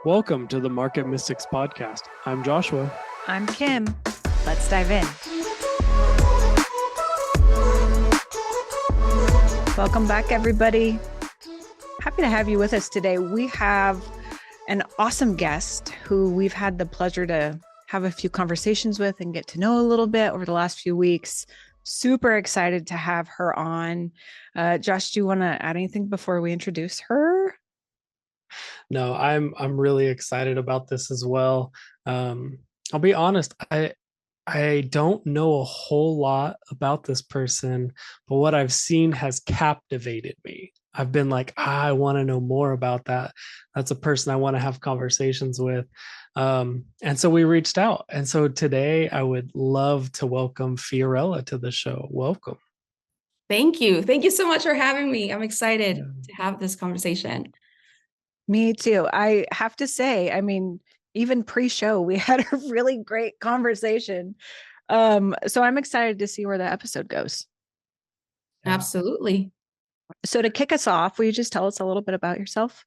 Welcome to the Market Mystics podcast. I'm Joshua. I'm Kim. Let's dive in. Welcome back, everybody. Happy to have you with us today. We have an awesome guest who we've had the pleasure to have a few conversations with and get to know a little bit over the last few weeks. Super excited to have her on. Josh, do you want to add anything before we introduce her? No, I'm really excited about this as well. I'll be honest, I don't know a whole lot about this person, but what I've seen has captivated me. I've been like, I want to know more about that. That's a person I want to have conversations with. And so we reached out. And so today I would love to welcome Fiorella to the show. Welcome. Thank you. Thank you so much for having me. I'm excited to have this conversation. Me too. I have to say, even pre-show, we had a really great conversation. So I'm excited to see where the episode goes. Absolutely. So to kick us off, will you just tell us a little bit about yourself?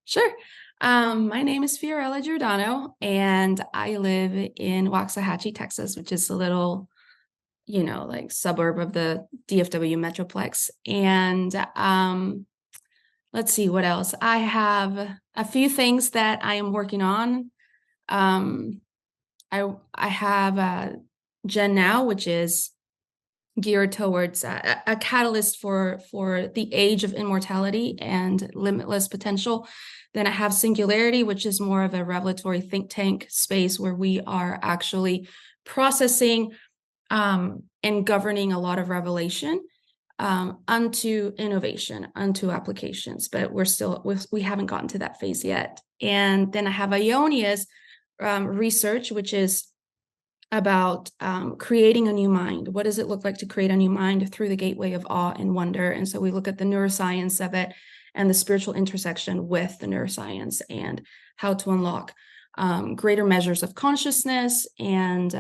Sure. My name is Fiorella Giordano, and I live in Waxahachie, Texas, which is a little, suburb of the DFW Metroplex. And let's see what else. I have a few things that I am working on. I have Gen Now, which is geared towards a catalyst for the age of immortality and limitless potential. Then I have Singularity, which is more of a revelatory think tank space where we are actually processing and governing a lot of revelation unto innovation, unto applications, but we haven't gotten to that phase yet. And then I have Ionia's research, which is about creating a new mind. What does it look like to create a new mind through the gateway of awe and wonder? And so we look at the neuroscience of it and the spiritual intersection with the neuroscience and how to unlock greater measures of consciousness. And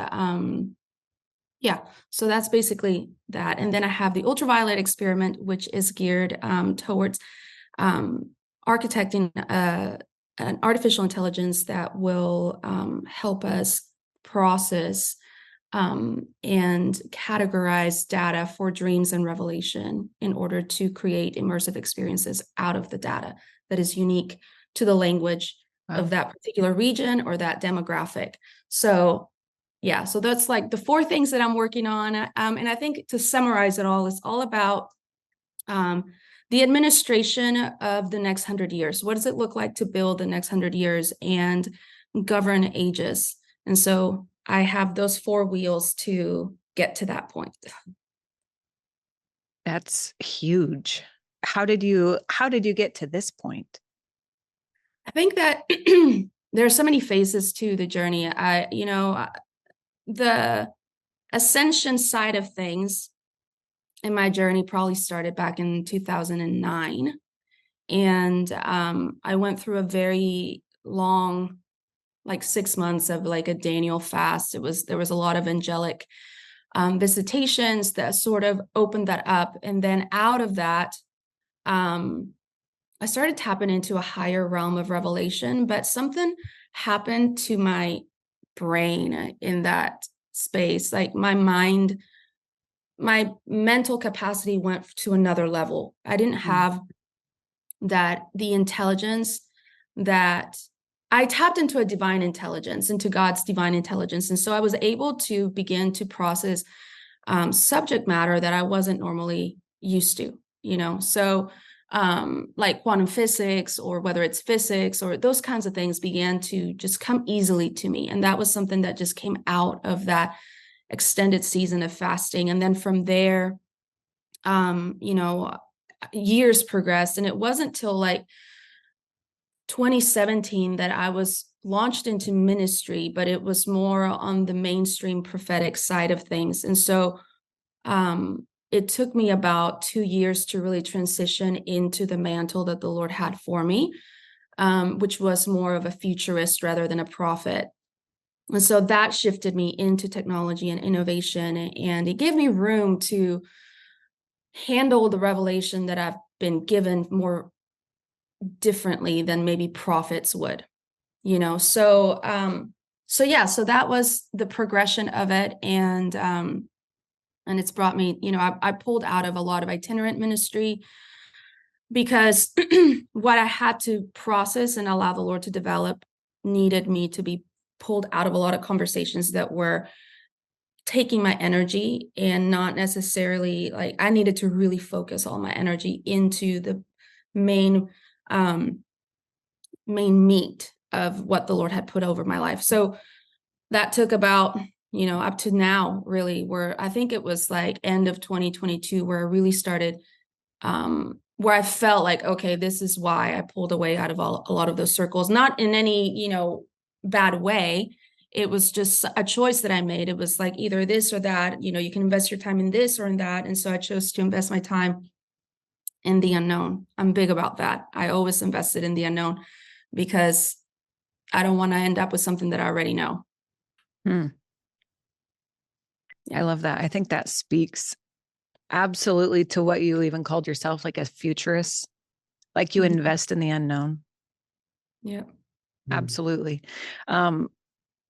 so that's basically that. And then I have the ultraviolet experiment, which is geared towards architecting an artificial intelligence that will help us process and categorize data for dreams and revelation in order to create immersive experiences out of the data that is unique to the language of that particular region or that demographic. So that's like the four things that I'm working on. And I think to summarize it all, it's all about the administration of the next 100 years. What does it look like to build the next 100 years and govern ages? And so I have those four wheels to get to that point. That's huge. How did you get to this point? I think that there are so many phases to the journey. The ascension side of things in my journey probably started back in 2009. And I went through a very long, 6 months of a Daniel fast. There was a lot of angelic visitations that sort of opened that up. And then out of that, I started tapping into a higher realm of revelation, but something happened to my brain in that space. My mind, my mental capacity went to another level. I didn't have the intelligence that I tapped into a divine intelligence, into God's divine intelligence. And so I was able to begin to process subject matter that I wasn't normally used to, So like quantum physics, or whether it's physics, or those kinds of things began to just come easily to me. And that was something that just came out of that extended season of fasting. And then from there, years progressed. And it wasn't till 2017 that I was launched into ministry, but it was more on the mainstream prophetic side of things. And so it took me about 2 years to really transition into the mantle that the Lord had for me, which was more of a futurist rather than a prophet. And so that shifted me into technology and innovation, and it gave me room to handle the revelation that I've been given more differently than maybe prophets would. So that was the progression of it. And it's brought me, I pulled out of a lot of itinerant ministry because what I had to process and allow the Lord to develop needed me to be pulled out of a lot of conversations that were taking my energy, and not necessarily, like, I needed to really focus all my energy into the main meat of what the Lord had put over my life. So that took about, up to now, really, where I think it was like end of 2022 where I really started, where I felt like, okay, this is why I pulled away out of a lot of those circles, not in any, bad way. It was just a choice that I made. It was like either this or that, you can invest your time in this or in that. And so I chose to invest my time in the unknown. I'm big about that. I always invested in the unknown because I don't want to end up with something that I already know. Yeah. I love that. I think that speaks absolutely to what you even called yourself, like a futurist, like you invest in the unknown. Yeah. Absolutely.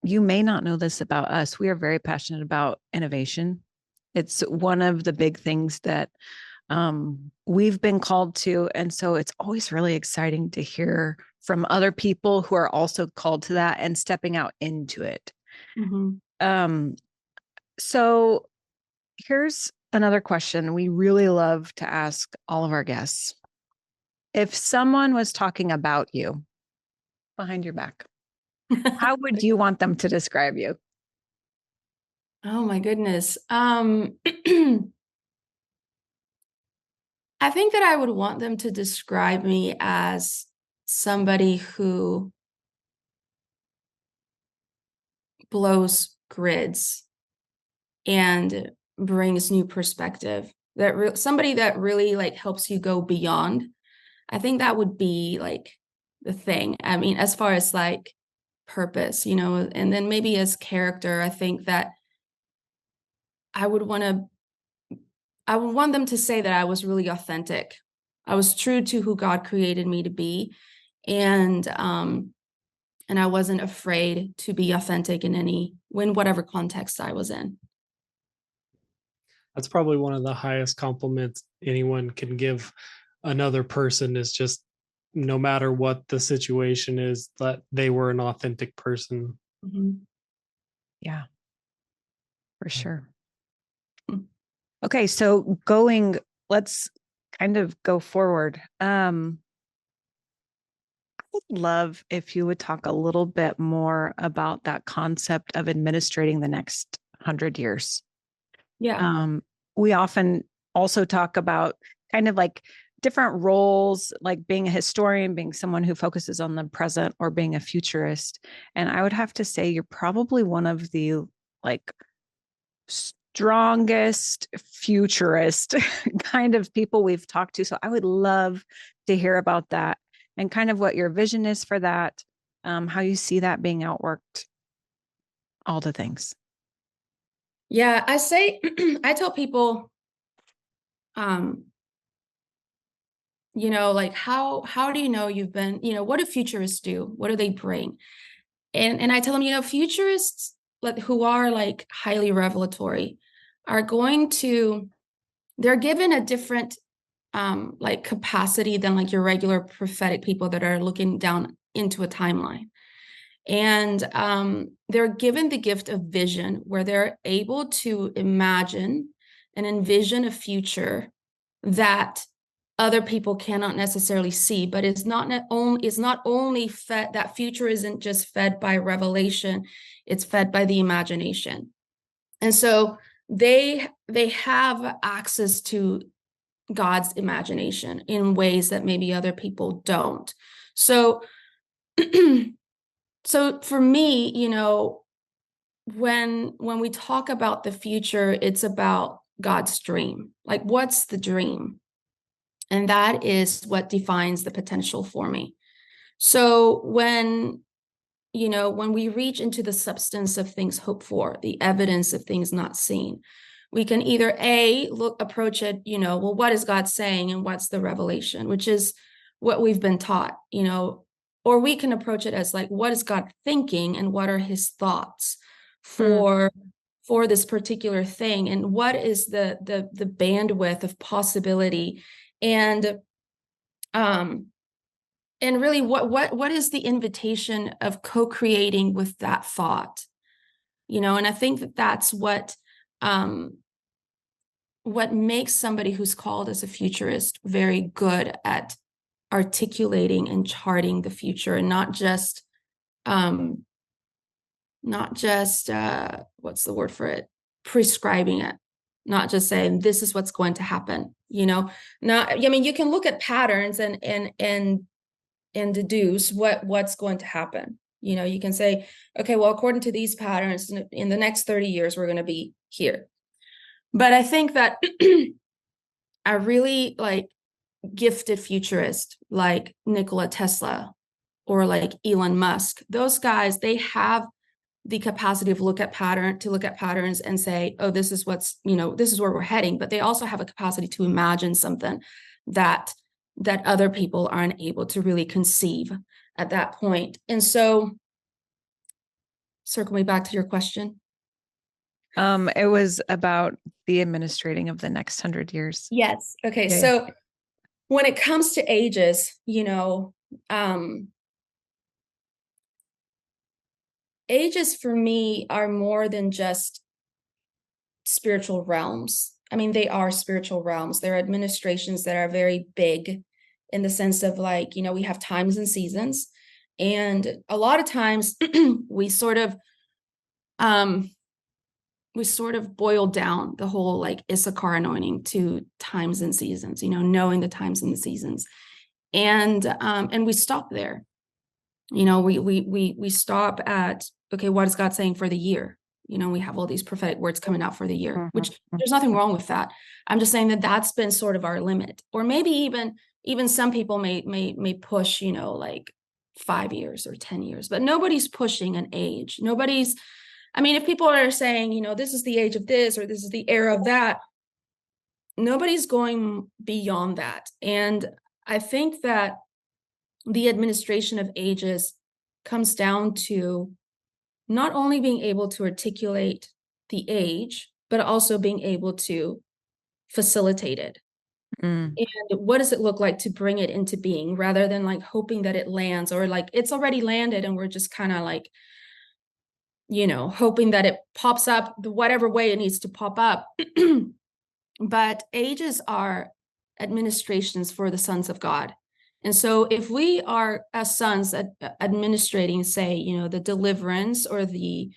You may not know this about us. We are very passionate about innovation. It's one of the big things that we've been called to. And so it's always really exciting to hear from other people who are also called to that and stepping out into it. So here's another question we really love to ask all of our guests. If someone was talking about you behind your back, how would you want them to describe you? Oh my goodness. I think that I would want them to describe me as somebody who blows grids and brings new perspective, somebody that really like helps you go beyond. I think that would be like the thing. I mean, as far as like purpose, and then maybe as character, I think that I would want them to say that I was really authentic. I was true to who God created me to be. And I wasn't afraid to be authentic in whatever context I was in. That's probably one of the highest compliments anyone can give another person, is just no matter what the situation is, that they were an authentic person. Yeah, for sure. Mm. Okay, so let's kind of go forward. I would love if you would talk a little bit more about that concept of administrating the next 100 years. Yeah. We often also talk about kind of like different roles, like being a historian, being someone who focuses on the present, or being a futurist. And I would have to say you're probably one of the like strongest futurist kind of people we've talked to. So I would love to hear about that and kind of what your vision is for that, how you see that being outworked, all the things. Yeah, I tell people, like how do you know you've been, what do futurists do? What do they bring? And I tell them, futurists who are like highly revelatory are they're given a different like capacity than like your regular prophetic people that are looking down into a timeline. And they're given the gift of vision, where they're able to imagine and envision a future that other people cannot necessarily see, but it's not only fed, that future isn't just fed by revelation, it's fed by the imagination. And so they have access to God's imagination in ways that maybe other people don't. So so for me, when we talk about the future, it's about God's dream. Like, what's the dream? And that is what defines the potential for me. So when we reach into the substance of things hoped for, the evidence of things not seen, we can either approach it, well, what is God saying and what's the revelation, which is what we've been taught, or we can approach it as like, what is God thinking and what are his thoughts for this particular thing, and what is the bandwidth of possibility, and really what is the invitation of co-creating with that thought, and I think that that's what makes somebody who's called as a futurist very good at articulating and charting the future, and not just what's the word for it, prescribing it, not just saying this is what's going to happen, not, I mean, you can look at patterns and deduce what's going to happen. You can say, okay, well, according to these patterns, in the next 30 years we're going to be here. But I think that I really like gifted futurists like Nikola Tesla or like Elon Musk. Those guys, they have the capacity to look at patterns and say, oh, this is this is where we're heading. But they also have a capacity to imagine something that other people aren't able to really conceive at that point. And so, circle me back to your question. It was about the administrating of the next 100 years. Yes. Okay. Yeah. So when it comes to ages, ages for me are more than just spiritual realms. I mean, they are spiritual realms. They're administrations that are very big in the sense of like, we have times and seasons. And a lot of times we sort of boil down the whole like Issachar anointing to times and seasons, knowing the times and the seasons. And we stop there. We stop at, okay, what is God saying for the year? We have all these prophetic words coming out for the year, which there's nothing wrong with that. I'm just saying that that's been sort of our limit. Or maybe even some people may push, like 5 years or 10 years, but nobody's pushing an age. I mean, if people are saying, this is the age of this, or this is the era of that, nobody's going beyond that. And I think that the administration of ages comes down to not only being able to articulate the age, but also being able to facilitate it. And what does it look like to bring it into being, rather than like hoping that it lands, or like it's already landed and we're just kind of like, hoping that it pops up whatever way it needs to pop up. But ages are administrations for the sons of God. And so if we are as sons administrating, say, the deliverance or the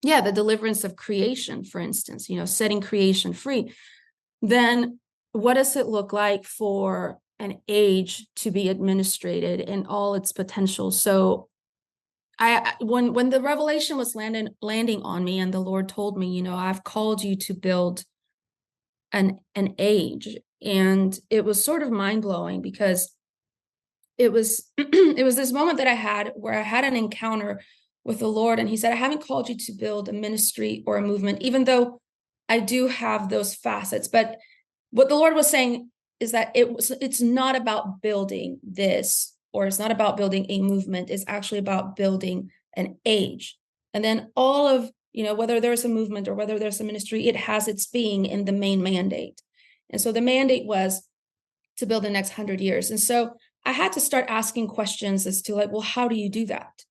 deliverance of creation, for instance, setting creation free, then what does it look like for an age to be administrated in all its potential? So when the revelation was landing on me, and the Lord told me, I've called you to build an age, and it was sort of mind-blowing, because it was it was this moment that I had where I had an encounter with the Lord, and he said, I haven't called you to build a ministry or a movement, even though I do have those facets. But what the Lord was saying is that it's not about building this, or it's not about building a movement. It's actually about building an age. And then all of, whether there's a movement or whether there's a ministry, it has its being in the main mandate. And so the mandate was to build the next 100 years. And so I had to start asking questions as to like, well, how do you do that?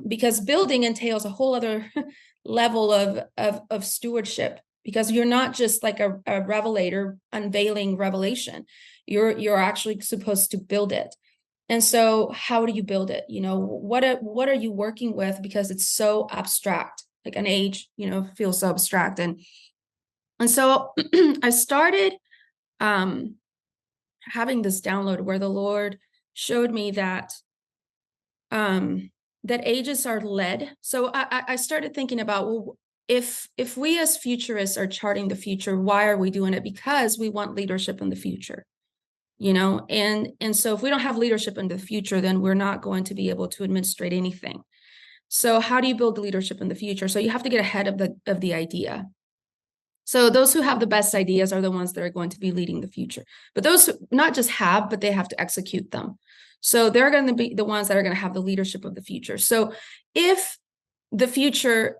Because building entails a whole other level of stewardship, because you're not just like a revelator unveiling revelation. You're actually supposed to build it. And so how do you build it? What are you working with? Because it's so abstract, like an age, feels so abstract. And so I started having this download where the Lord showed me that ages are led. So I started thinking about, well, if we as futurists are charting the future, why are we doing it? Because we want leadership in the future. And so if we don't have leadership in the future, then we're not going to be able to administrate anything. So how do you build leadership in the future? So you have to get ahead of the idea. So those who have the best ideas are the ones that are going to be leading the future. But those who not just have, but they have to execute them. So they're going to be the ones that are going to have the leadership of the future. So if the future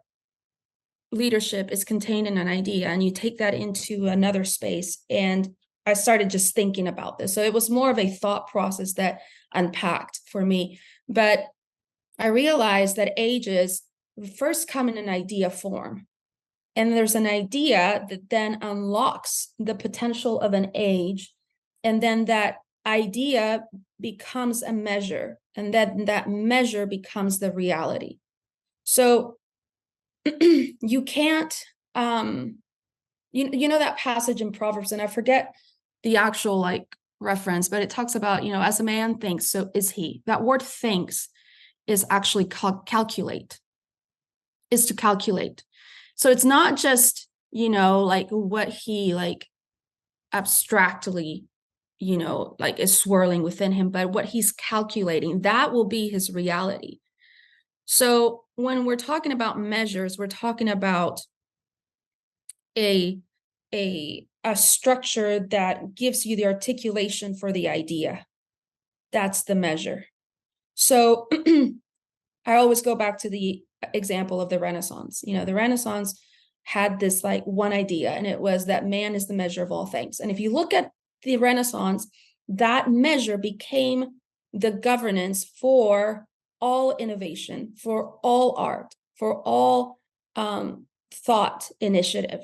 leadership is contained in an idea and you take that into another space, and I started just thinking about this. So it was more of a thought process that unpacked for me. But I realized that ages first come in an idea form. And there's an idea that then unlocks the potential of an age. And then that idea becomes a measure. And then that measure becomes the reality. So you can't, you know that passage in Proverbs, and I forget the actual like reference, but it talks about, you know, as a man thinks, so is he. That word thinks is actually calculate, is to calculate. So it's not just, you know, like what he like abstractly, you know, like is swirling within him, but what he's calculating, that will be his reality. So when we're talking about measures, we're talking about a structure that gives you the articulation for the idea. That's the measure. So I always go back to the example of the Renaissance. You know, the Renaissance had this like one idea, and it was that man is the measure of all things. And if you look at the Renaissance, that measure became the governance for all innovation, for all art, for all thought initiative.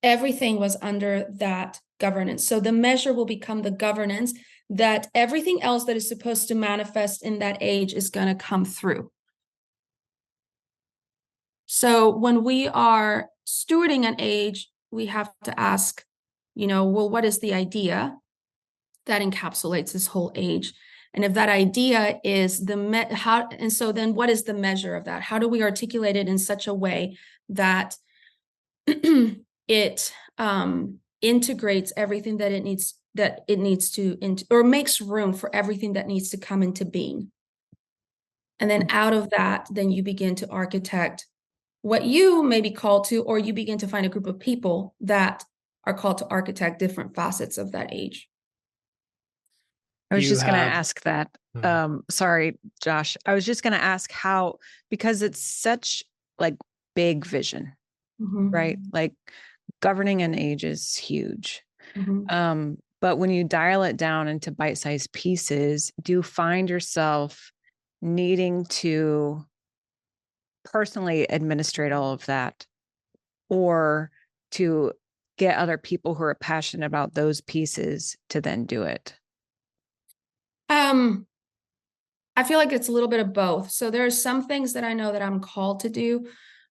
Everything was under that governance. So the measure will become the governance that everything else that is supposed to manifest in that age is going to come through. So when we are stewarding an age, we have to ask, you know, well, what is the idea that encapsulates this whole age? And if that idea is and so then what is the measure of that? How do we articulate it in such a way that it integrates everything that it needs to, or makes room for everything that needs to come into being? And then out of that, then you begin to architect what you may be called to, or you begin to find a group of people that are called to architect different facets of that age. I was You just going to have ask that. Sorry, Josh. I was just going to ask how, because it's such like big vision, right? Like governing an age is huge. But when you dial it down into bite-sized pieces, do you find yourself needing to personally administrate all of that, or to get other people who are passionate about those pieces to then do it? I feel like it's a little bit of both. So there are some things that I know that I'm called to do,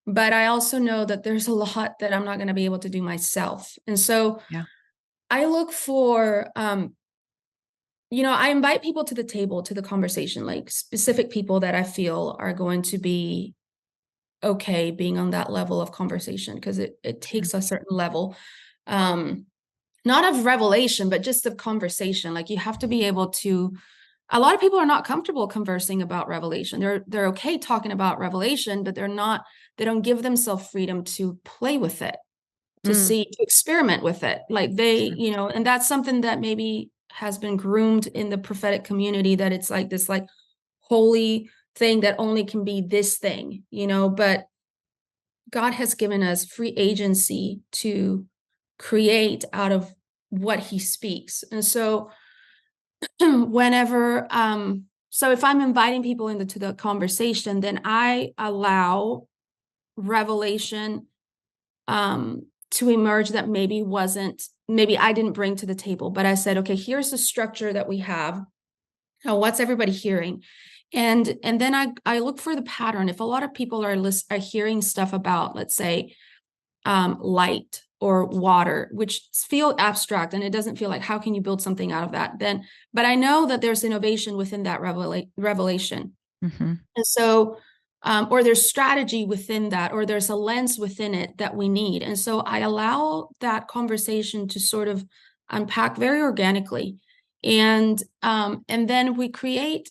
but I also know that there's a lot that I'm not going to be able to do myself. And so I look for, you know, I invite people to the table, to the conversation, like specific people that I feel are going to be okay being on that level of conversation, because it takes a certain level, not of revelation, but just of conversation. Like you have to be able to, a lot of people are not comfortable conversing about revelation. They're okay talking about revelation, but they don't give themselves freedom to play with it, to see, to experiment with it. Like they, you know, and that's something that maybe has been groomed in the prophetic community, that it's like this like holy thing that only can be this thing, you know, but God has given us free agency to create out of what he speaks. And so whenever, so if I'm inviting people into the conversation, then I allow revelation to emerge that maybe I didn't bring to the table, but I said, okay, here's the structure that we have. Now, what's everybody hearing? And then I look for the pattern. If a lot of people are hearing stuff about, let's say, light or water, which feel abstract, and it doesn't feel like, how can you build something out of that? But I know that there's innovation within that revelation. And so, or there's strategy within that, or there's a lens within it that we need. And so I allow that conversation to sort of unpack very organically. And then we create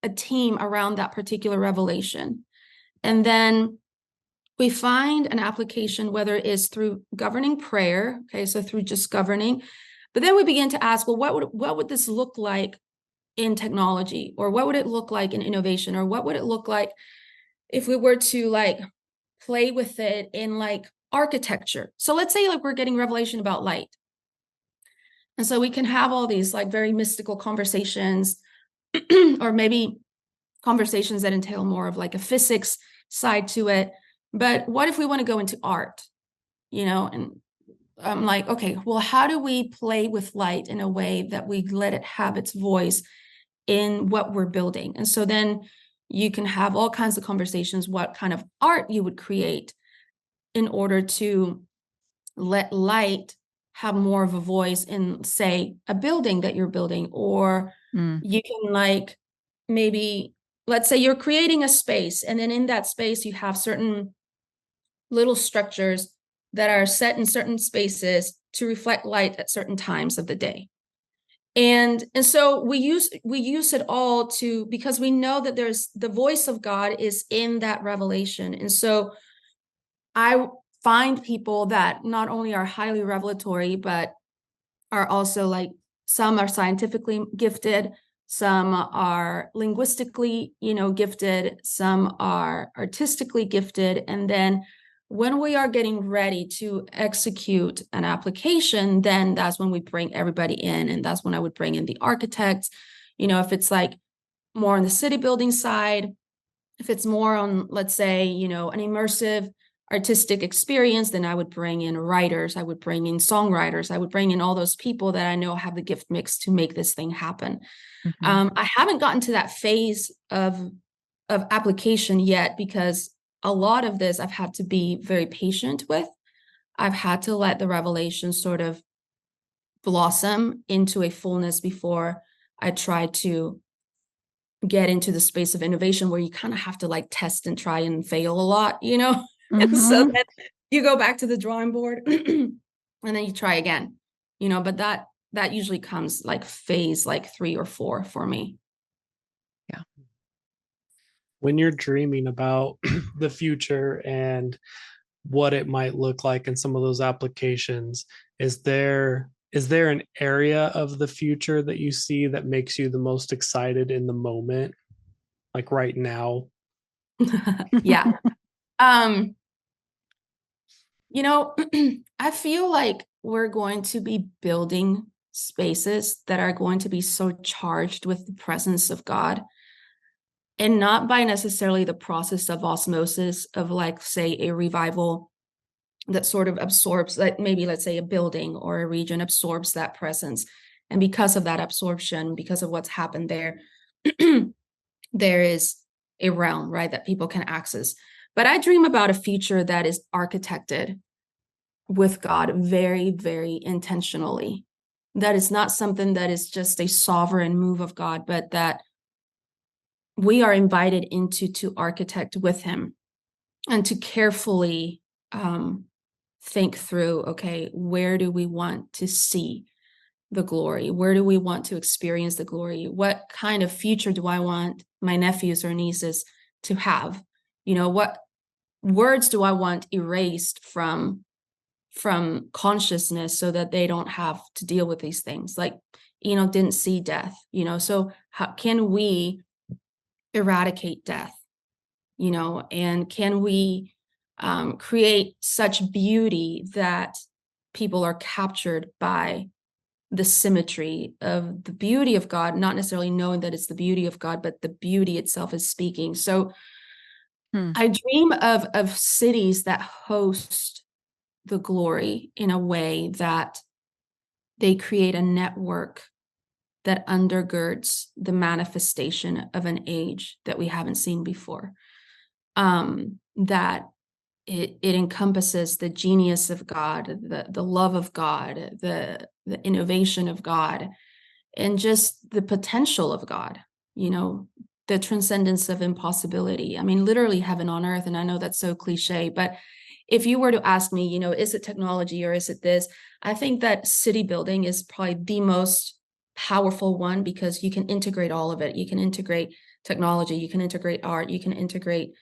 a team around that particular revelation. And then we find an application, whether it is through governing prayer, okay, so through just governing, but then we begin to ask, well, what would this look like in technology, or what would it look like in innovation, or what would it look like if we were to like play with it in like architecture? So let's say like we're getting revelation about light, and so we can have all these like very mystical conversations, or maybe conversations that entail more of like a physics side to it. But what if we want to go into art, and I'm like, okay, well, how do we play with light in a way that we let it have its voice in what we're building? And so then you can have all kinds of conversations, what kind of art you would create in order to let light have more of a voice in, say, a building that you're building. Or you can like, maybe, let's say you're creating a space, and then in that space you have certain little structures that are set in certain spaces to reflect light at certain times of the day. And so we use it all to, because we know that there's the voice of God is in that revelation. And so I find people that not only are highly revelatory, but are also like, some are scientifically gifted, some are linguistically, gifted, some are artistically gifted. And then when we are getting ready to execute an application, then that's when we bring everybody in. And that's when I would bring in the architects. If it's like more on the city building side, if it's more on, let's say, an immersive artistic experience, then I would bring in writers, I would bring in songwriters, I would bring in all those people that I know have the gift mix to make this thing happen. I haven't gotten to that phase of application yet, because a lot of this I've had to be very patient with. I've had to let the revelation sort of blossom into a fullness before I try to get into the space of innovation, where you kind of have to like test and try and fail a lot, And so then you go back to the drawing board and then you try again, but that usually comes like phase like 3 or 4 for me. Yeah. When you're dreaming about the future and what it might look like in some of those applications, is there an area of the future that you see that makes you the most excited in the moment, like right now? Yeah. I feel like we're going to be building spaces that are going to be so charged with the presence of God, and not by necessarily the process of osmosis of like, say, a revival that sort of absorbs, like maybe let's say a building or a region absorbs that presence. And because of that absorption, because of what's happened there, there is a realm, right, that people can access. But I dream about a future that is architected with God very, very intentionally. That is not something that is just a sovereign move of God, but that we are invited into to architect with him, and to carefully think through, okay, where do we want to see the glory? Where do we want to experience the glory? What kind of future do I want my nephews or nieces to have? What words do I want erased from consciousness so that they don't have to deal with these things? Like, didn't see death, so how can we eradicate death, and can we create such beauty that people are captured by the symmetry of the beauty of God, not necessarily knowing that it's the beauty of God, but the beauty itself is speaking. So I dream of cities that host the glory in a way that they create a network that undergirds the manifestation of an age that we haven't seen before. That it encompasses the genius of God, the love of God, the innovation of God, and just the potential of God, the transcendence of impossibility. I mean, literally heaven on earth. And I know that's so cliche, but if you were to ask me, is it technology or is it this? I think that city building is probably the most powerful one, because you can integrate all of it. You can integrate technology, you can integrate art, you can integrate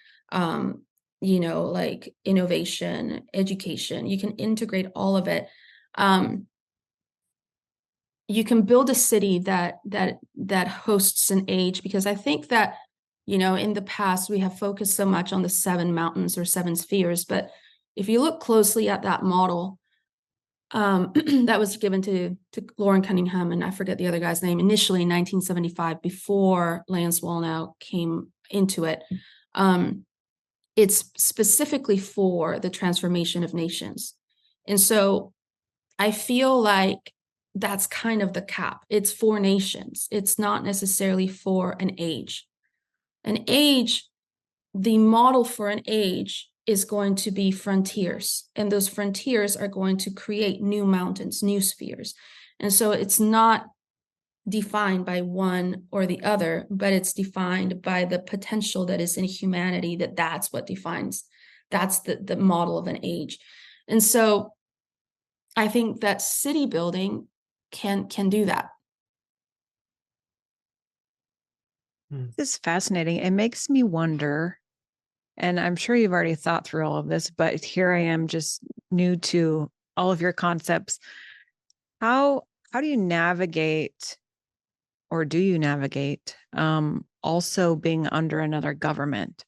like innovation, education. You can integrate all of it. You can build a city that hosts an age, because I think that, in the past we have focused so much on the 7 mountains or 7 spheres, but if you look closely at that model, that was given to Lauren Cunningham, and I forget the other guy's name, initially in 1975, before Lance Wallnau came into it. It's specifically for the transformation of nations. And so I feel like that's kind of the cap. It's for nations. It's not necessarily for an age. An age, the model for an age is going to be frontiers. And those frontiers are going to create new mountains, new spheres. And so it's not defined by one or the other, but it's defined by the potential that is in humanity, that's what defines, that's the model of an age. And so I think that city building can do that. This is fascinating. It makes me wonder, and I'm sure you've already thought through all of this, but here I am just new to all of your concepts. How do you navigate, or do you navigate also being under another government?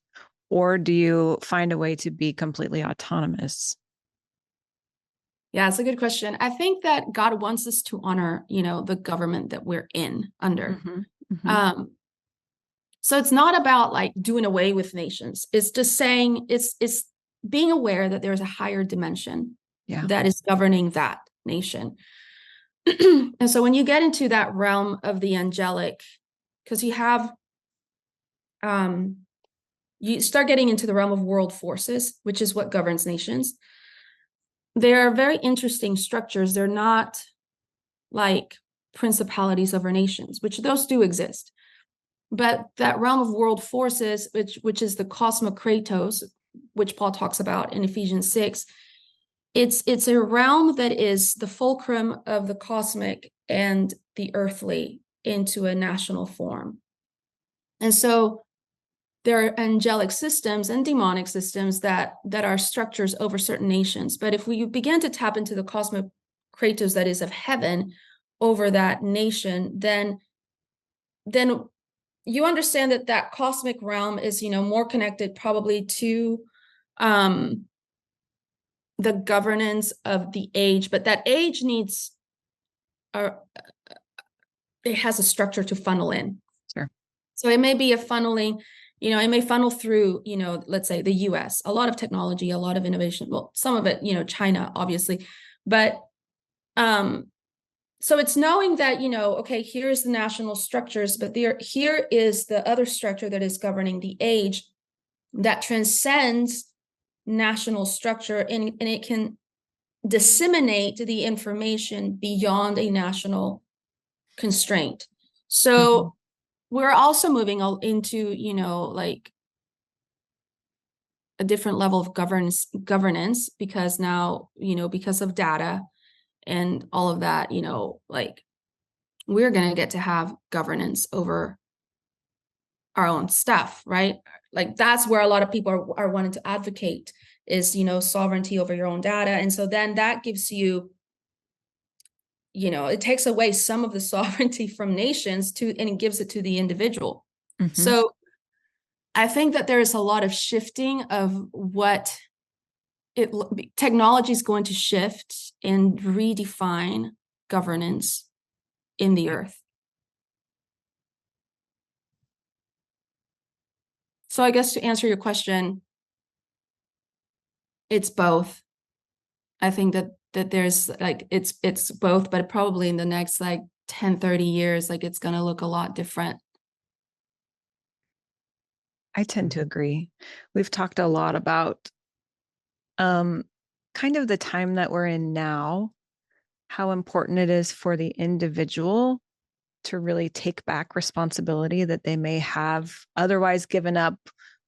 Or do you find a way to be completely autonomous? Yeah, it's a good question. I think that God wants us to honor, the government that we're under. So it's not about like doing away with nations. It's just saying it's being aware that there's a higher dimension that is governing that nation. And so when you get into that realm of the angelic, because you have, you start getting into the realm of world forces, which is what governs nations. They're very interesting structures. They're not like principalities over nations, which those do exist. But that realm of world forces, which is the cosmokratos, which Paul talks about in Ephesians 6, it's a realm that is the fulcrum of the cosmic and the earthly into a national form. And so there are angelic systems and demonic systems that are structures over certain nations. But if we begin to tap into the cosmic kratos that is of heaven over that nation, then you understand that cosmic realm is, more connected probably to the governance of the age, but that age needs it has a structure to funnel in. Sure. So it may be a funneling, it may funnel through, let's say the US, a lot of technology, a lot of innovation. Well, some of it, China, obviously. But so it's knowing that, okay, here's the national structures, but here is the other structure that is governing the age that transcends national structure, and it can disseminate the information beyond a national constraint. So we're also moving into, like a different level of governance, because now, because of data and all of that, like we're going to get to have governance over our own stuff, right? Like that's where a lot of people are wanting to advocate is, sovereignty over your own data. And so then that gives you, it takes away some of the sovereignty from nations and it gives it to the individual. So I think that there is a lot of shifting of what technology is going to shift and redefine governance in the earth. So I guess to answer your question, it's both. I think that there's like, it's both, but probably in the next like 10, 30 years, like it's going to look a lot different. I tend to agree. We've talked a lot about kind of the time that we're in now, how important it is for the individual to really take back responsibility that they may have otherwise given up,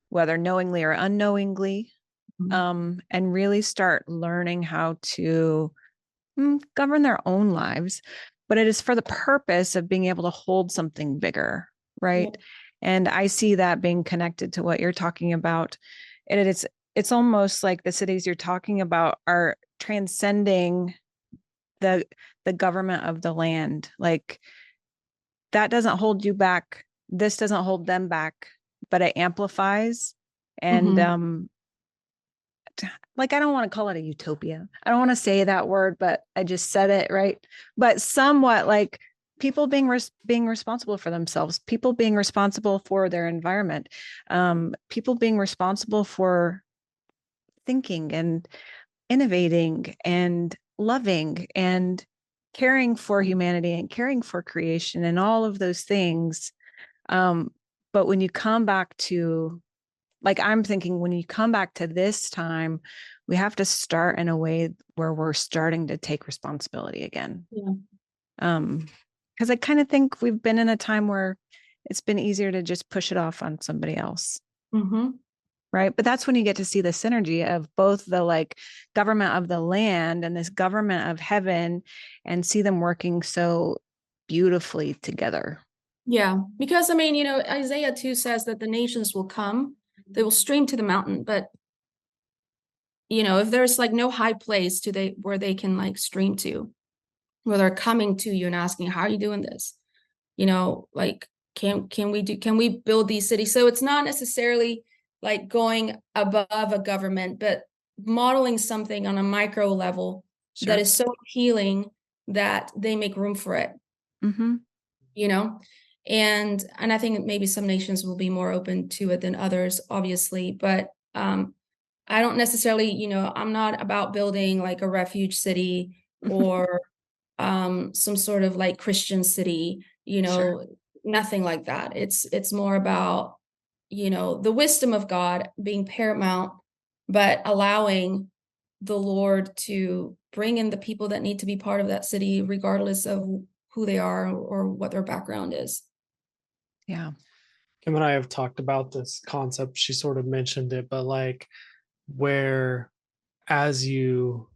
whether knowingly or unknowingly, and really start learning how to govern their own lives. But it is for the purpose of being able to hold something bigger, right? Yeah. And I see that being connected to what you're talking about. And it's almost like the cities you're talking about are transcending the government of the land. Like that doesn't hold you back. This doesn't hold them back, but it amplifies. And like, I don't want to call it a utopia. I don't want to say that word, but I just said it, right? But somewhat like people being responsible for themselves, people being responsible for their environment, people being responsible for thinking and innovating and loving and caring for humanity and caring for creation and all of those things. But when you come back to, like, I'm thinking when you come back to this time, we have to start in a way where we're starting to take responsibility again. Yeah. Because I kind of think we've been in a time where it's been easier to just push it off on somebody else. Right. But that's when you get to see the synergy of both the like government of the land and this government of heaven, and see them working so beautifully together. Yeah, because I mean, Isaiah 2 says that the nations will come, they will stream to the mountain, but if there's like no high place where they can like stream to, where they're coming to you and asking, how are you doing this? Like, can we build these cities? So it's not necessarily like going above a government, but modeling something on a micro level that is so appealing that they make room for it. And I think maybe some nations will be more open to it than others, obviously, but I don't necessarily, I'm not about building like a refuge city or some sort of like Christian city, nothing like that. It's more about, the wisdom of God being paramount, but allowing the Lord to bring in the people that need to be part of that city, regardless of who they are or what their background is. Yeah. Kim and I have talked about this concept. She sort of mentioned it, but like where as you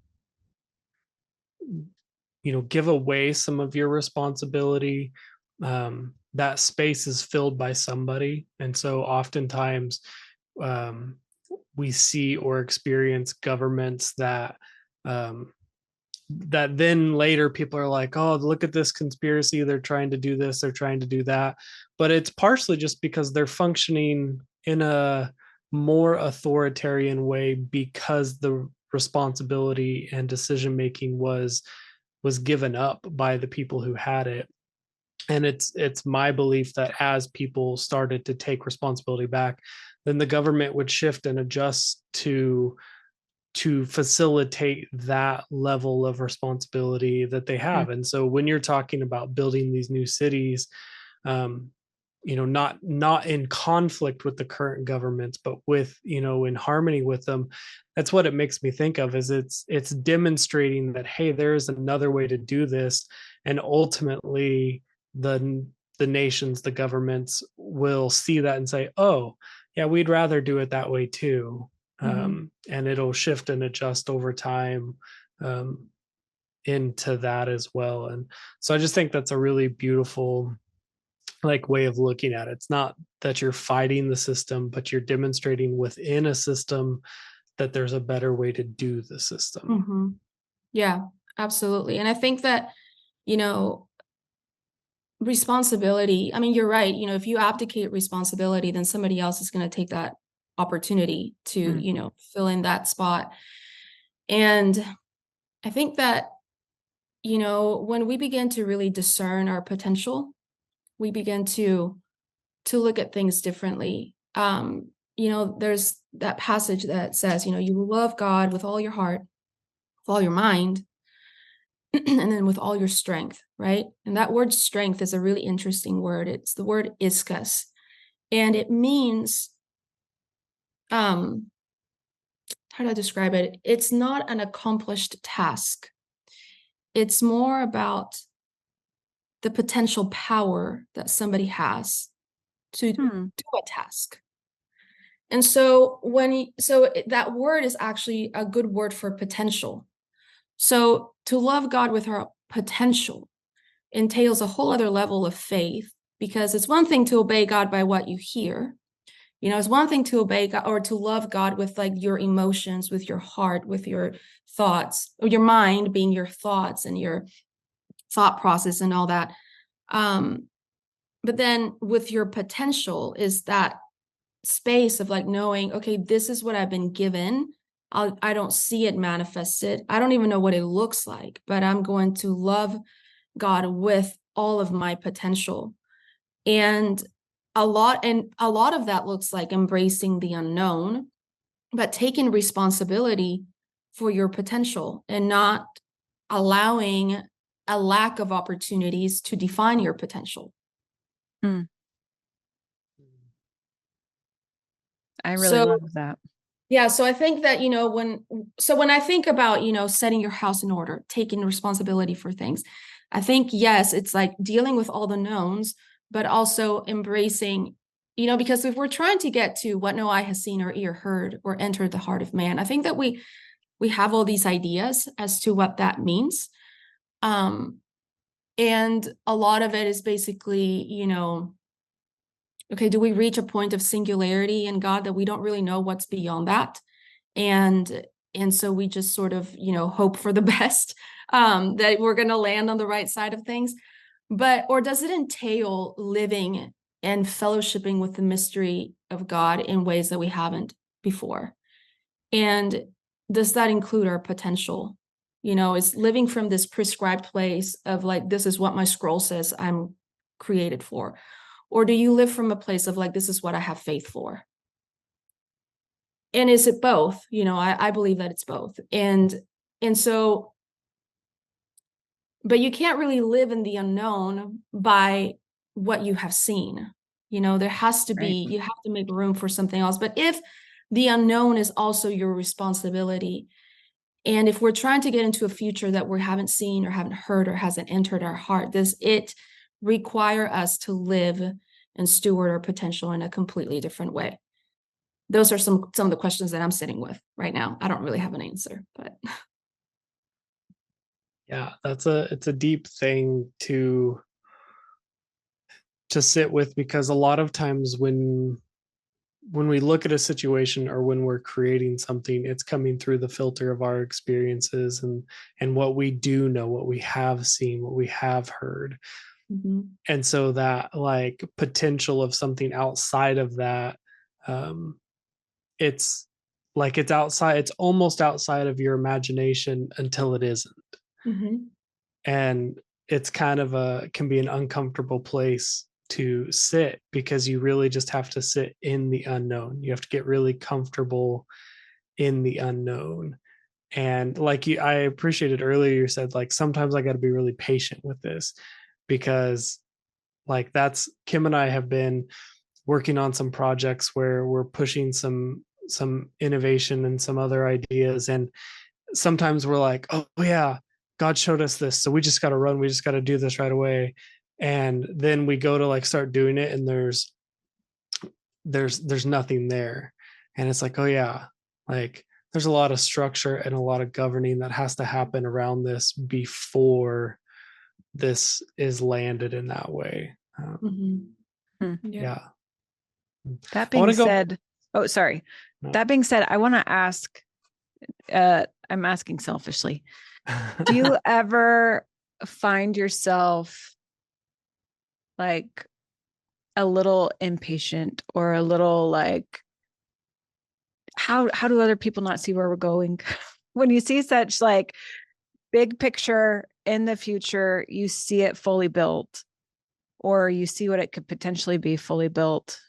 give away some of your responsibility, that space is filled by somebody. And so oftentimes we see or experience governments that that then later people are like, oh, look at this conspiracy, they're trying to do this, they're trying to do that. But it's partially just because they're functioning in a more authoritarian way because the responsibility and decision making was given up by the people who had it. And it's my belief that as people started to take responsibility back, then the government would shift and adjust to facilitate that level of responsibility that they have. And so when you're talking about building these new cities, not in conflict with the current governments, but with, in harmony with them, that's what it makes me think of, is it's demonstrating that, hey, there is another way to do this. And ultimately the nations, the governments will see that and say, oh yeah, we'd rather do it that way too. And it'll shift and adjust over time into that as well. And so I just think that's a really beautiful like way of looking at it. It's not that you're fighting the system, but you're demonstrating within a system that there's a better way to do the system. Yeah, absolutely. And I think that, responsibility, I mean, you're right. If you abdicate responsibility, then somebody else is going to take that opportunity to, fill in that spot. And I think that, when we begin to really discern our potential, we begin to look at things differently. There's that passage that says, you will love God with all your heart, with all your mind, and then with all your strength, right? And that word strength is a really interesting word. It's the word iskas, and it means, how do I describe it? It's not an accomplished task. It's more about the potential power that somebody has to do a task. And so that word is actually a good word for potential. So to love God with our potential entails a whole other level of faith, because it's one thing to obey God by what you hear. You know, it's one thing to obey God or to love God with like your emotions, with your heart, with your thoughts, or your mind being your thoughts and your thought process and all that. But then with your potential is that space of like knowing, okay, this is what I've been given. I don't see it manifested. I don't even know what it looks like, but I'm going to love God with all of my potential. And a lot of that looks like embracing the unknown, but taking responsibility for your potential and not allowing a lack of opportunities to define your potential. Mm, I really So love that. yeah, so I think that, you know, when I think about, you know, setting your house in order, taking responsibility for things, I think, yes, it's like dealing with all the knowns, but also embracing, you know, because if we're trying to get to what no eye has seen or ear heard or entered the heart of man, I think that we have all these ideas as to what that means. And a lot of it is basically, you know, okay, do we reach a point of singularity in God that we don't really know what's beyond that? And so we just sort of, you know, hope for the best, that we're going to land on the right side of things. But or does it entail living and fellowshipping with the mystery of God in ways that we haven't before? And does that include our potential? You know, is living from this prescribed place of like, this is what my scroll says I'm created for? Or do you live from a place of like, this is what I have faith for? And is it both? You know, I believe that it's both. And so, but you can't really live in the unknown by what you have seen. You know, there has to Right. be, you have to make room for something else. But if the unknown is also your responsibility, and if we're trying to get into a future that we haven't seen or haven't heard or hasn't entered our heart, does it require us to live and steward our potential in a completely different way? Those are some of the questions that I'm sitting with right now. I don't really have an answer, but Yeah, it's a deep thing to sit with, because a lot of times when we look at a situation or when we're creating something, it's coming through the filter of our experiences and what we do know, what we have seen, what we have heard. And so that like potential of something outside of that, um it's like it's outside, it's almost outside of your imagination until it isn't. Mhm. And it's kind of a can be an uncomfortable place to sit, because you really just have to sit in the unknown. You have to get really comfortable in the unknown. And like I appreciated earlier, you said like sometimes I got to be really patient with this, because like that's Kim and I have been working on some projects where we're pushing some innovation and some other ideas, and sometimes we're like, oh yeah, God showed us this, so we just got to run, we just got to do this right away. And then we go to like start doing it, and there's nothing there. And it's like, oh yeah, like there's a lot of structure and a lot of governing that has to happen around this before this is landed in that way. Hmm. Yeah. Yeah. That I want being to go. said, oh, sorry. No. That being said, I want to ask, I'm asking selfishly, do you ever find yourself like a little impatient or a little like, how do other people not see where we're going? When you see such like big picture in the future, you see it fully built, or you see what it could potentially be fully built,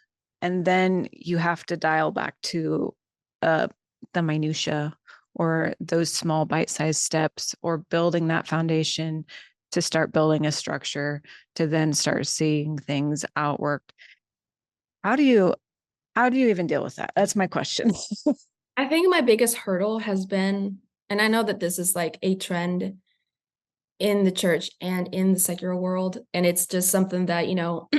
and then you have to dial back to the minutia or those small bite-sized steps, or building that foundation to start building a structure to then start seeing things outwork. How do you even deal with that? That's my question. I think my biggest hurdle has been, and I know that this is like a trend in the church and in the secular world, and it's just something that, you know,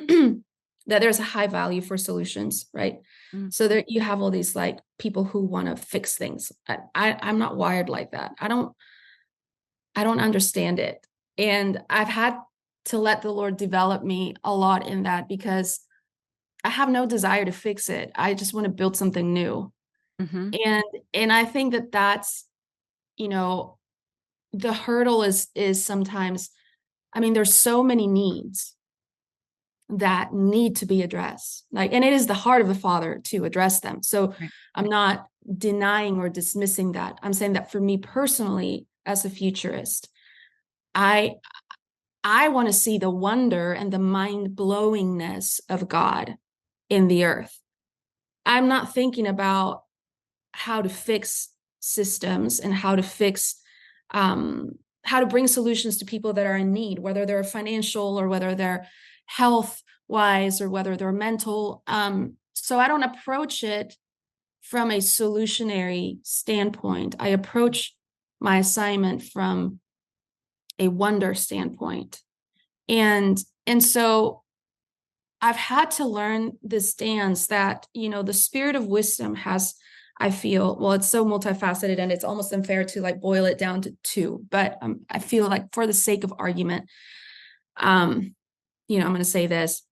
that there's a high value for solutions, right? Mm. So there you have all these like people who want to fix things. I'm not wired like that. I don't understand it. And I've had to let the Lord develop me a lot in that, because I have no desire to fix it. I just want to build something new. Mm-hmm. And I think that that's, you know, the hurdle is sometimes, I mean, there's so many needs that need to be addressed. Like, and it is the heart of the Father to address them. So Right. I'm not denying or dismissing that. I'm saying that for me personally, as a futurist, I I want to see the wonder and the mind-blowingness of God in the earth. I'm not thinking about how to fix systems and um, how to bring solutions to people that are in need, whether they're financial or whether they're health wise or whether they're mental. So I don't approach it from a solutionary standpoint. I approach my assignment from a wonder standpoint. And so I've had to learn this dance that, you know, the spirit of wisdom has, I feel, well, it's so multifaceted and it's almost unfair to like boil it down to two, but I feel like for the sake of argument, you know, I'm going to say this.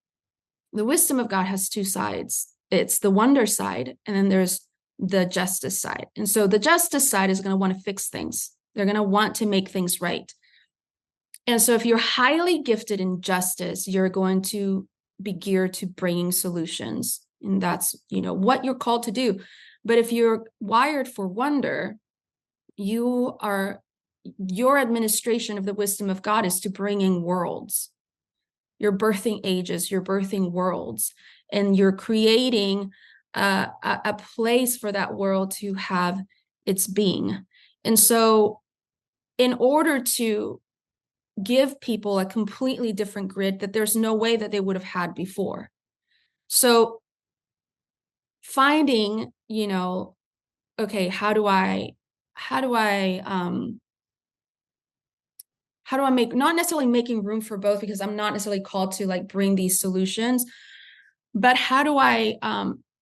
The wisdom of God has two sides. It's the wonder side, and then there's the justice side. And so the justice side is going to want to fix things. They're going to want to make things right. And so if you're highly gifted in justice, you're going to be geared to bringing solutions. And that's, you know, what you're called to do. But if you're wired for wonder, your administration of the wisdom of God is to bring in worlds. You're birthing ages, you're birthing worlds, and you're creating a place for that world to have its being. And so in order to give people a completely different grid that there's no way that they would have had before. So finding, you know, okay, how do I make, not necessarily making room for both, because I'm not necessarily called to like bring these solutions, but how do I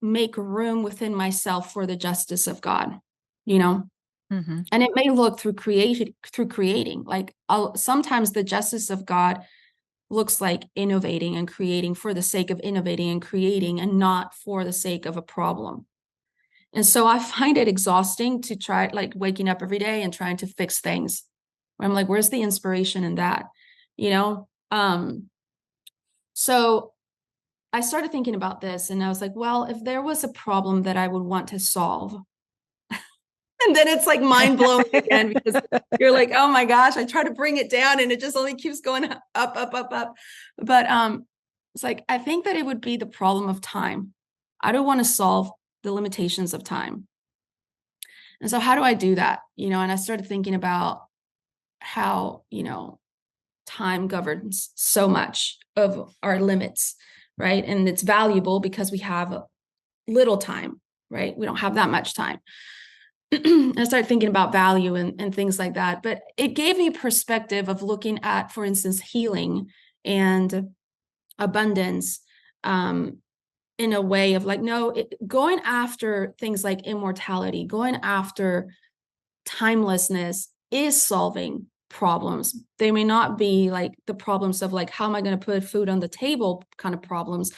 make room within myself for the justice of God, you know? Mm-hmm. And it may look through creating. Like sometimes the justice of God looks like innovating and creating for the sake of innovating and creating, and not for the sake of a problem. And so I find it exhausting to try, like waking up every day and trying to fix things. I'm like, where's the inspiration in that? You know? So I started thinking about this and I was like, well, if there was a problem that I would want to solve, and then it's like mind blowing again, because you're like, oh my gosh, I try to bring it down and it just only keeps going up, up, up, up. But it's like, I think that it would be the problem of time. I don't want to solve the limitations of time. And so how do I do that? You know, and I started thinking about how, you know, time governs so much of our limits, right? And it's valuable because we have little time, right? We don't have that much time. I started thinking about value and things like that. But it gave me perspective of looking at, for instance, healing and abundance in a way of like, no, going after things like immortality, going after timelessness is solving problems. They may not be like the problems of like, how am I going to put food on the table kind of problems,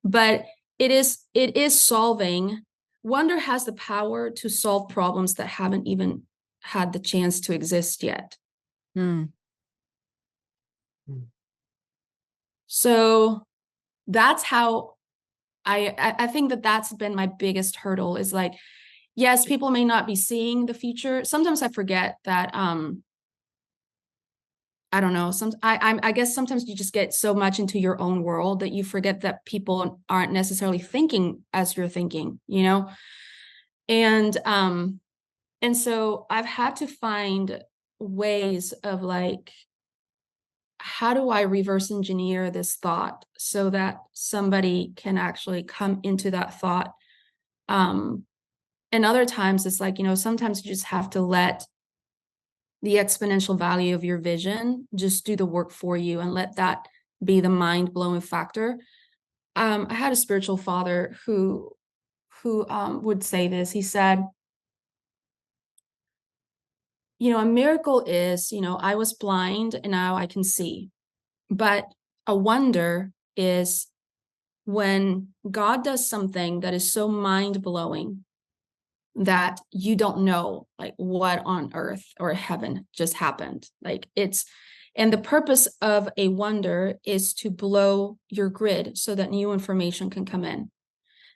but it is solving. Wonder has the power to solve problems that haven't even had the chance to exist yet. Mm. So that's how I think that that's been my biggest hurdle, is like, yes, people may not be seeing the future. Sometimes I forget that I don't know. I guess sometimes you just get so much into your own world that you forget that people aren't necessarily thinking as you're thinking, you know? And so I've had to find ways of like, how do I reverse engineer this thought so that somebody can actually come into that thought? And other times it's like, you know, sometimes you just have to let the exponential value of your vision just do the work for you and let that be the mind-blowing factor. I had a spiritual father who would say this. He said, you know, a miracle is, you know, I was blind and now I can see. But a wonder is when God does something that is so mind-blowing that you don't know like what on earth or heaven just happened. Like and the purpose of a wonder is to blow your grid so that new information can come in.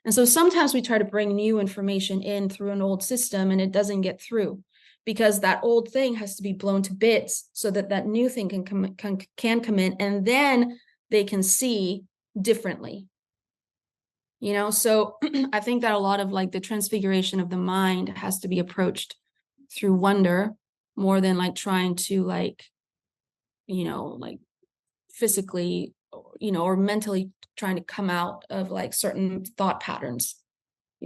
And so sometimes we try to bring new information in through an old system and it doesn't get through because that old thing has to be blown to bits so that that new thing can come in, and then they can see differently. So I think that a lot of like the transfiguration of the mind has to be approached through wonder more than like trying to like physically, or mentally trying to come out of like certain thought patterns.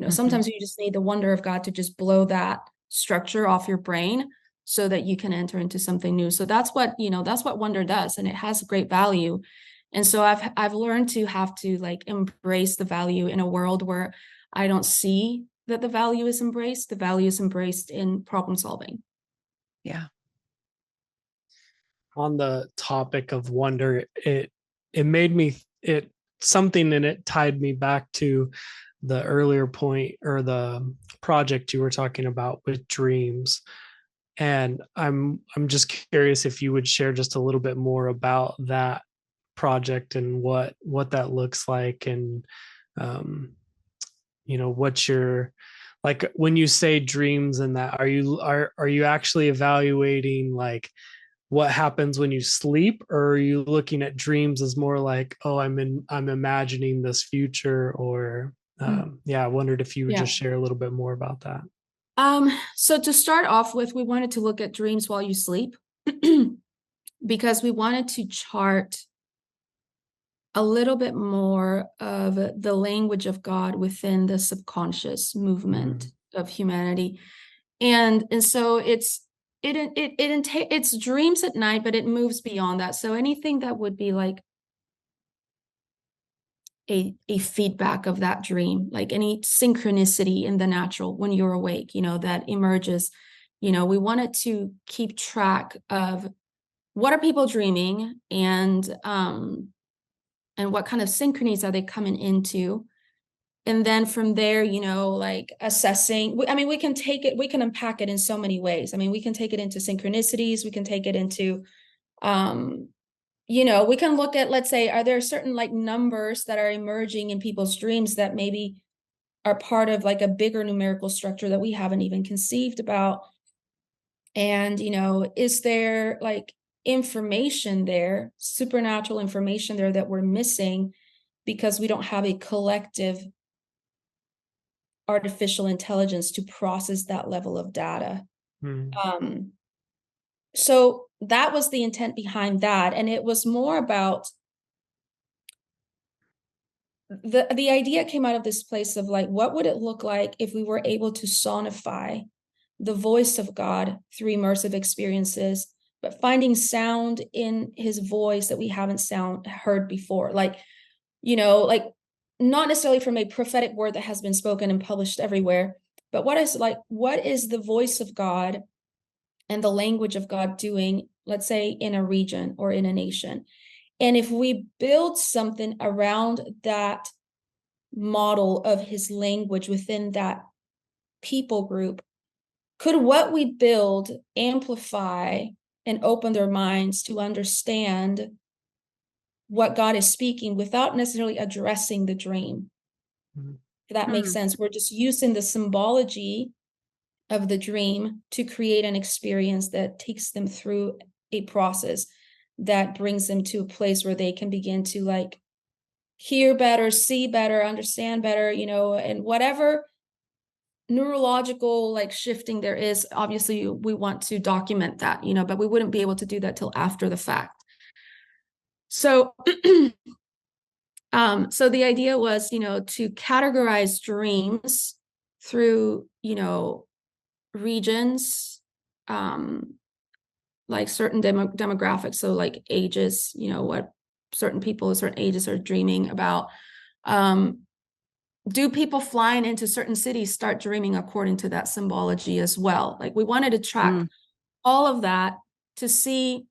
Sometimes you just need the wonder of God to just blow that structure off your brain so that you can enter into something new. So that's what wonder does, and it has great value. And so I've learned to have to like embrace the value in a world where I don't see that the value is embraced. The value is embraced in problem solving. Yeah. On the topic of wonder, it made me something in it tied me back to the earlier point or the project you were talking about with dreams. And I'm just curious if you would share just a little bit more about that project and what that looks like, and what your, like when you say dreams and that, are you actually evaluating like what happens when you sleep, or are you looking at dreams as more like, oh, I'm imagining this future, or I wondered if you would just share a little bit more about that. So to start off with, we wanted to look at dreams while you sleep because we wanted to chart a little bit more of the language of God within the subconscious movement of humanity. And so it's dreams at night, but it moves beyond that. So anything that would be like a feedback of that dream, like any synchronicity in the natural when you're awake, that emerges, we wanted to keep track of what are people dreaming, and what kind of synchronies are they coming into. And then from there, like assessing, we can unpack it in so many ways. We can take it into synchronicities. We can take it into, we can look at, let's say, are there certain like numbers that are emerging in people's dreams that maybe are part of like a bigger numerical structure that we haven't even conceived about? And, is there like information there, supernatural information there that we're missing because we don't have a collective artificial intelligence to process that level of data? So that was the intent behind that. And it was more about the idea came out of this place of like, what would it look like if we were able to sonify the voice of God through immersive experiences, but finding sound in his voice that we haven't heard before? Like, like not necessarily from a prophetic word that has been spoken and published everywhere, but what is the voice of God and the language of God doing, let's say, in a region or in a nation? And if we build something around that model of his language within that people group, could what we build amplify and open their minds to understand what God is speaking without necessarily addressing the dream? If that makes sense. We're just using the symbology of the dream to create an experience that takes them through a process that brings them to a place where they can begin to like hear better, see better, understand better, and whatever neurological like shifting there is. Obviously we want to document that, but we wouldn't be able to do that till after the fact. So so the idea was, to categorize dreams through, regions, like certain demographics. So like ages, what certain people at certain ages are dreaming about. Do people flying into certain cities start dreaming according to that symbology as well? Like we wanted to track all of that to see,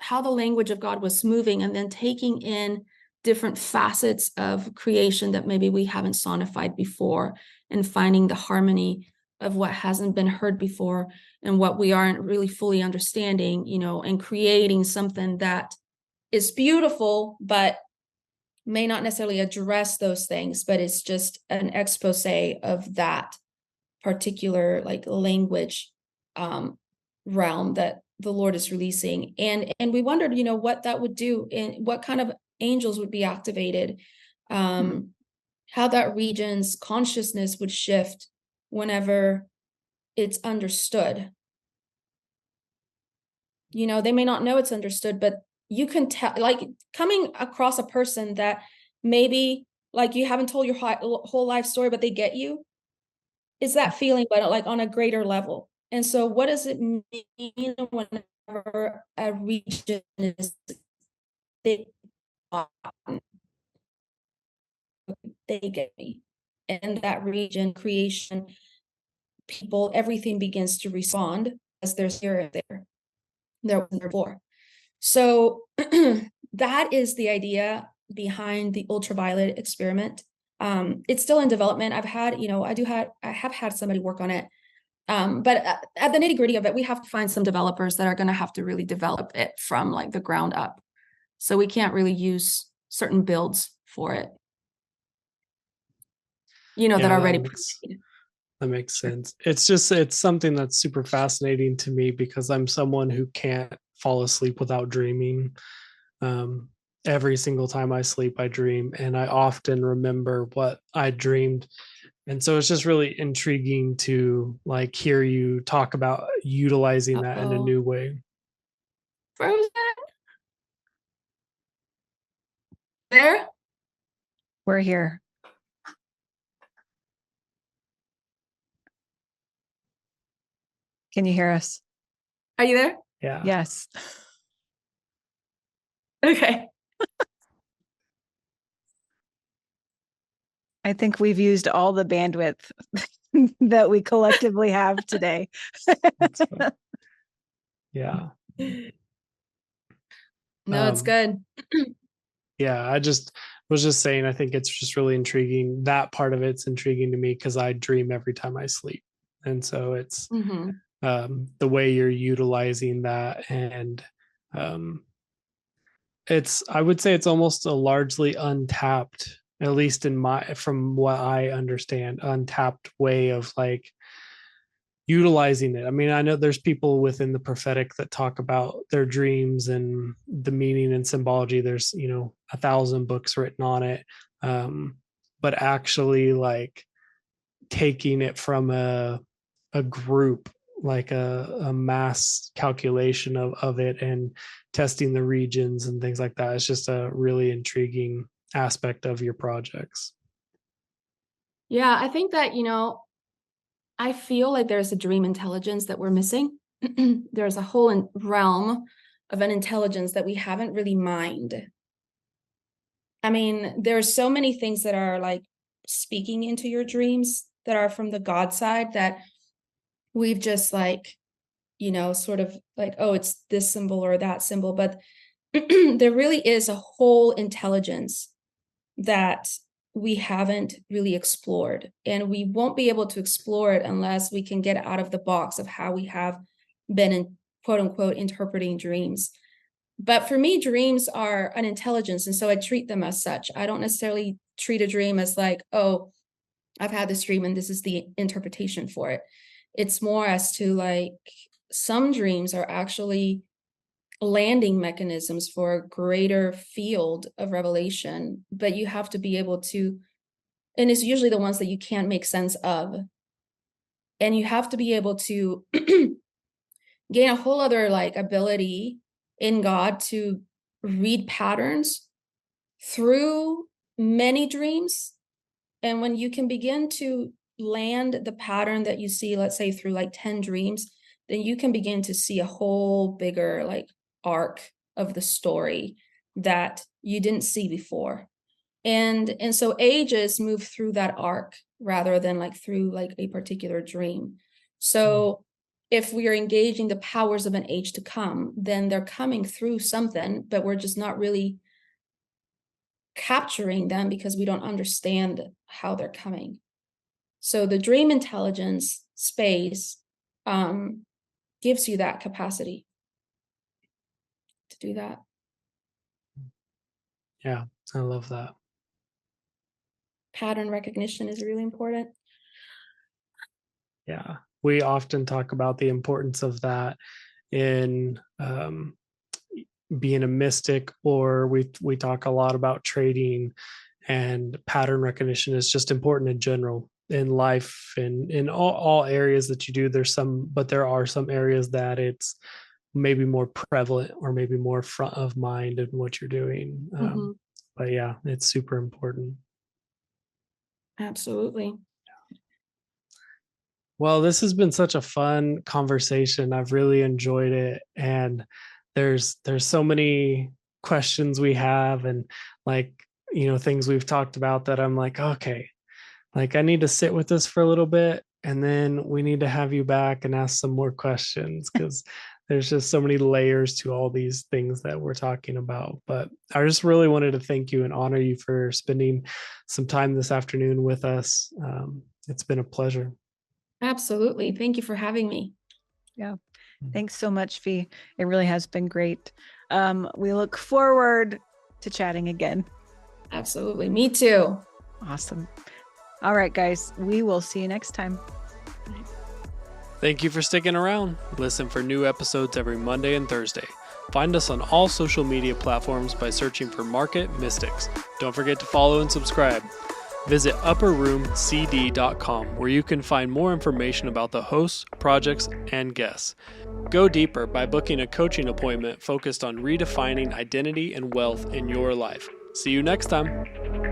how the language of God was moving, and then taking in different facets of creation that maybe we haven't sonified before, and finding the harmony of what hasn't been heard before and what we aren't really fully understanding, and creating something that is beautiful, but may not necessarily address those things, but it's just an expose of that particular language realm that the Lord is releasing. And we wondered, what that would do and what kind of angels would be activated, how that region's consciousness would shift whenever it's understood. They may not know it's understood, but you can tell, coming across a person that maybe you haven't told your whole life story, but they get you, is that feeling, but on a greater level. And so what does it mean whenever a region is big? They get me. And that region, creation, people, everything begins to respond as there's here there wasn't before. So that is the idea behind the ultraviolet experiment. It's still in development. I have had somebody work on it. But at the nitty-gritty of it, we have to find some developers that are going to have to really develop it from the ground up. So we can't really use certain builds for it, that are already pre-made. That makes sense. It's something that's super fascinating to me because I'm someone who can't fall asleep without dreaming. Every single time I sleep, I dream, and I often remember what I dreamed. And so it's just really intriguing to hear you talk about utilizing that in a new way. Frozen? There? We're here. Can you hear us? Are you there? Yeah. Yes. Okay. I think we've used all the bandwidth that we collectively have today. Yeah. No, it's good. Yeah, I was just saying, I think it's just really intriguing. That part of it's intriguing to me because I dream every time I sleep. And so it's the way you're utilizing that. And I would say it's almost a largely untapped, at least from what I understand, untapped way of utilizing it. I mean, I know there's people within the prophetic that talk about their dreams and the meaning and symbology. There's 1,000 books written on it, but actually taking it from a group, a mass calculation of it, and testing the regions and things like that. It's just a really intriguing aspect of your projects. Yeah, I think that I feel like there's a dream intelligence that we're missing. There's a whole realm of an intelligence that we haven't really mined. I mean, there are so many things that are speaking into your dreams that are from the God side that we've just sort of oh, it's this symbol or that symbol. But there really is a whole intelligence that we haven't really explored, and we won't be able to explore it unless we can get out of the box of how we have been in quote unquote interpreting dreams. But for me, dreams are an intelligence, and so I treat them as such. I don't necessarily treat a dream as oh, I've had this dream and this is the interpretation for it. It's more as to some dreams are actually landing mechanisms for a greater field of revelation, but you have to be able to, and it's usually the ones that you can't make sense of, and you have to be able to gain a whole other ability in God to read patterns through many dreams. And when you can begin to land the pattern that you see, let's say through 10 dreams, then you can begin to see a whole bigger arc of the story that you didn't see before. And so ages move through that arc rather than through a particular dream. So if we are engaging the powers of an age to come, then they're coming through something, but we're just not really capturing them because we don't understand how they're coming. So the dream intelligence space gives you that capacity to do that. Yeah, I love that. Pattern recognition is really important. Yeah, we often talk about the importance of that in being a mystic, or we talk a lot about trading, and pattern recognition is just important in general in life and in all areas that you do. But there are some areas that it's maybe more prevalent or maybe more front of mind in what you're doing. But yeah, it's super important. Absolutely. Well, this has been such a fun conversation. I've really enjoyed it. And there's so many questions we have, and like, things we've talked about that I'm like, okay, like I need to sit with this for a little bit, and then we need to have you back and ask some more questions, because there's just so many layers to all these things that we're talking about. But I just really wanted to thank you and honor you for spending some time this afternoon with us. It's been a pleasure. Absolutely. Thank you for having me. Yeah. Thanks so much, Fee. It really has been great. We look forward to chatting again. Absolutely. Me too. Awesome. All right, guys. We will see you next time. Thank you for sticking around. Listen for new episodes every Monday and Thursday. Find us on all social media platforms by searching for Market Mystics. Don't forget to follow and subscribe. Visit upperroomcd.com, where you can find more information about the hosts, projects, and guests. Go deeper by booking a coaching appointment focused on redefining identity and wealth in your life. See you next time.